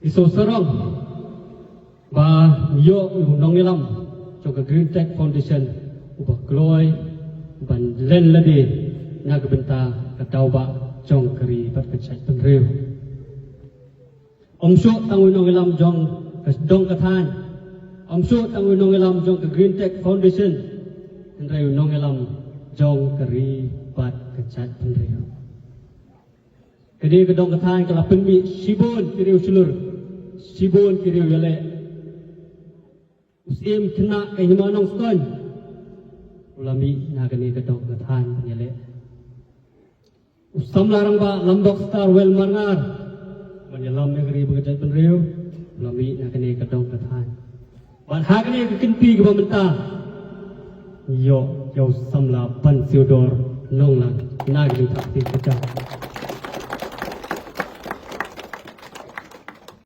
iso serong ba yo nong ilam cho ka Green Tech Foundation ubah gloy ban len lade nagbenta kataw ba jong kari pat kacai penreu omso tangun nong ilam jong dong kathan omso tangun nong ilam jong ka Green Tech Foundation penreu nong ilam jong kari pat kacai penreu kedi kedong kathan kala penmi sibon kiriu sulur sibon kiriu yale usim kena kaimanong skon ulami nagani kedong kathan yale usam larang ba lambok star wel mangar menyelam negeri bekerja penriu ulami nagani kedong kathan ban hagani kekinti ke pementa yo samla pan siodor nong lang nagani takti kecak